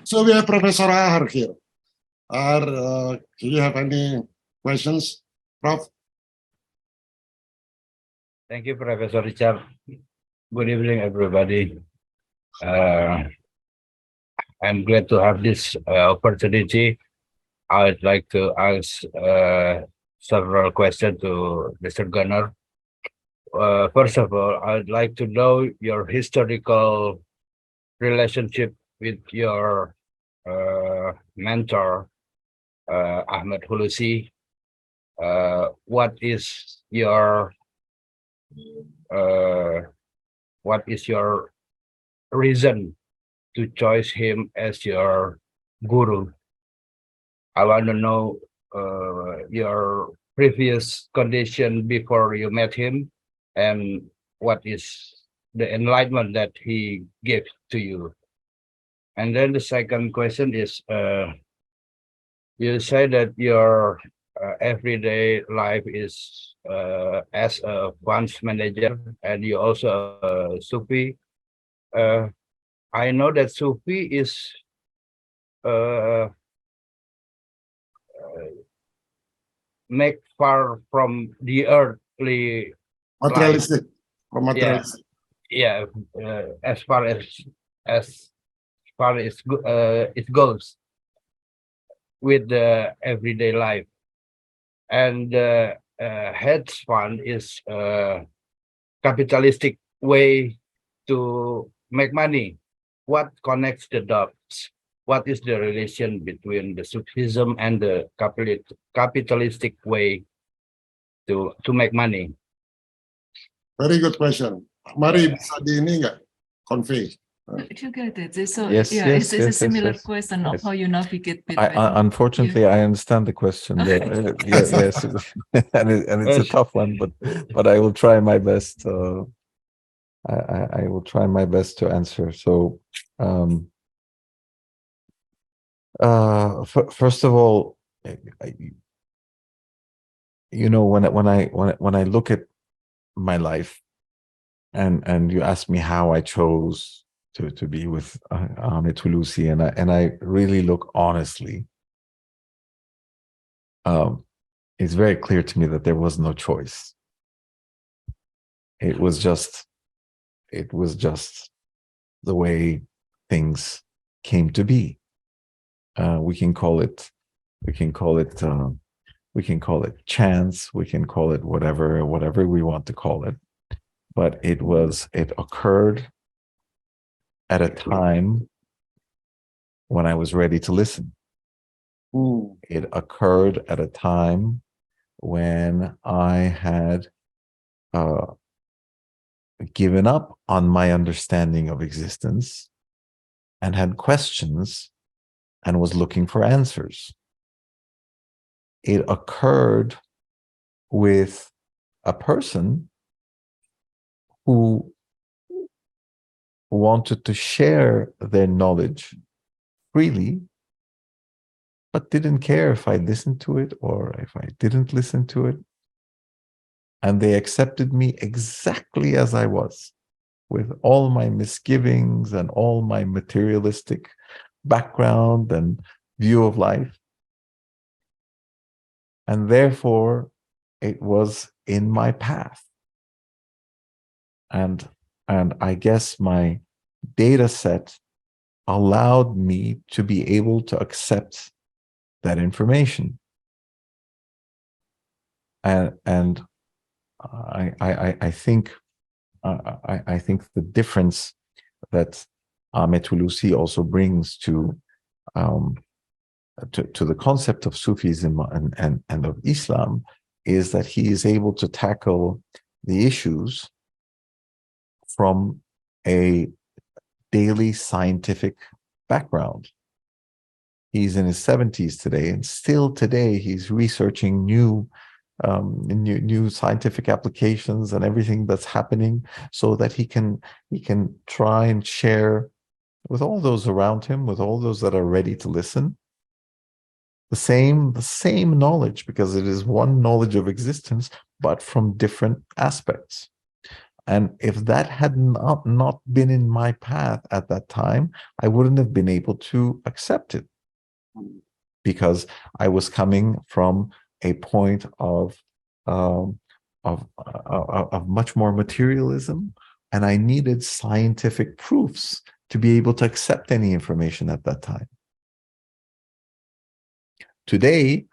So we have Professor Ahar here. Do you have any questions, Prof? Thank you, Professor Richard. Good evening, everybody. I'm glad to have this opportunity. I'd like to ask several questions to Mr. Gunnar. First of all, I'd like to know your historical relationship with your mentor, Ahmed Hulusi. What is your uh, reason to choose him as your guru? I want to know your previous condition before you met him, and what is the enlightenment that he gave to you. And then the second question is, you say that your everyday life is as a funds manager, and you also a Sufi. Uh, I know that Sufi is uh, make far from the earthly life. Materialistic. From Yeah, materialistic. yeah. As far as far as it goes with the everyday life, and hedge fund is a capitalistic way to make money. What connects the dots? What is the relation between the Sufism and the capitalistic way to make money? Very good question. Mari bisa di ini nggak? Convey. If you get it, so Yes, yeah, yes, it's a yes, similar yes. question of Yes. how you navigate between. Unfortunately, I understand the question. But, yes, and it's a tough one, but I will try my best. I will try my best to answer. So, first of all, you know, when I look at my life, and you ask me how I chose to be with Ahmed Hulusi, and I really look honestly, it's very clear to me that there was no choice. It was just the way things came to be. We can call it chance. We can call it whatever we want to call it. But it occurred at a time when I was ready to listen. It occurred at a time when I had given up on my understanding of existence and had questions and was looking for answers. It occurred with a person who wanted to share their knowledge freely, but didn't care if I listened to it or if I didn't listen to it. And they accepted me exactly as I was, with all my misgivings and all my materialistic background and view of life. And therefore, it was in my path. And I guess my data set allowed me to be able to accept that information. And I think the difference that Ahmed Hulusi also brings to the concept of Sufism and of Islam is that he is able to tackle the issues from a daily scientific background. He's in his 70s today, and still today he's researching new scientific applications and everything that's happening, so that he can try and share with all those around him, with all those that are ready to listen, the same knowledge, because it is one knowledge of existence, but from different aspects. And if that had not been in my path at that time, I wouldn't have been able to accept it, because I was coming from a point of much more materialism, and I needed scientific proofs to be able to accept any information at that time. Today,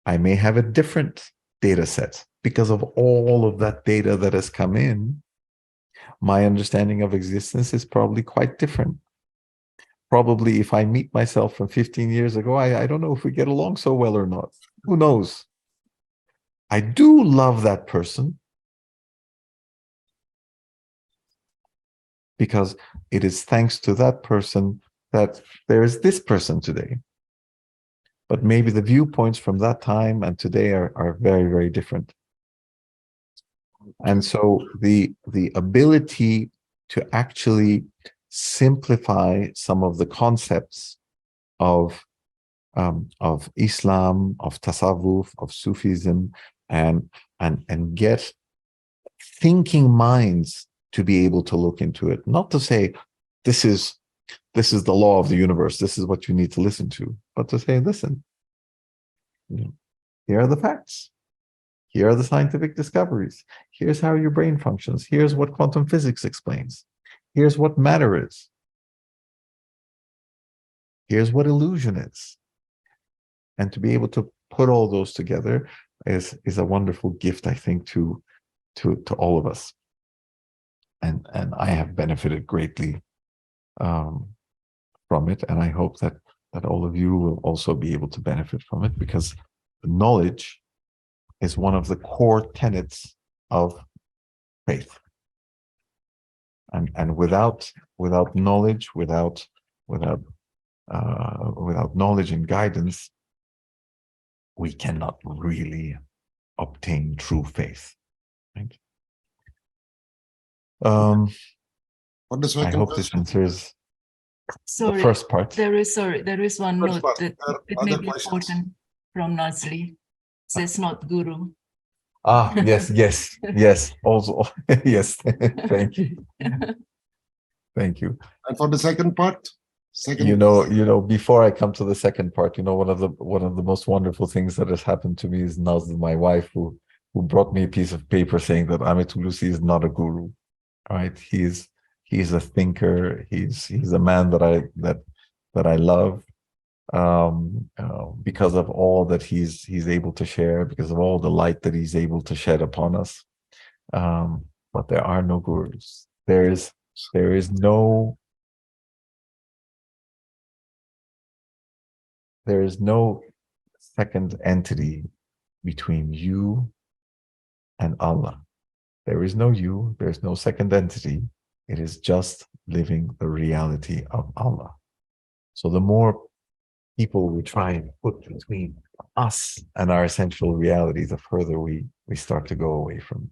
I may have a different data set because of all of that data that has come in. My understanding of existence is probably quite different. Probably if I meet myself from 15 years ago, I don't know if we get along so well or not. Who knows? I do love that person because it is thanks to that person that there is this person today. But maybe the viewpoints from that time and today are very, very different. And so the ability to actually simplify some of the concepts of Islam, of Tasawwuf, of Sufism, and get thinking minds to be able to look into it. Not to say this is the law of the universe, this is what you need to listen to, but to say, listen, here are the facts. Here are the scientific discoveries. Here's how your brain functions. Here's what quantum physics explains. Here's what matter is. Here's what illusion is. And to be able to put all those together is a wonderful gift, I think, to all of us. And I have benefited greatly from it. And I hope that all of you will also be able to benefit from it, because knowledge is one of the core tenets of faith. And without knowledge, without knowledge and guidance, we cannot really obtain true faith. Right? For the I second hope this question, answers the Sorry, first part. there is one First note part, that there are it may other be questions. important from Nazli. It says not guru. Yes. Also, yes. Thank you. Thank you. And for the second part, Before I come to the second part, one of the most wonderful things that has happened to me is Nazl, my wife, who brought me a piece of paper saying that Amitulusi is not a guru. Right? He's a thinker. He's a man that I love, because of all that he's able to share, because of all the light that he's able to shed upon us. But there are no gurus. There is no second entity between you and Allah. There is no you, there's no second entity. It is just living the reality of Allah. So the more people we try and put between us and our essential reality, the further we start to go away from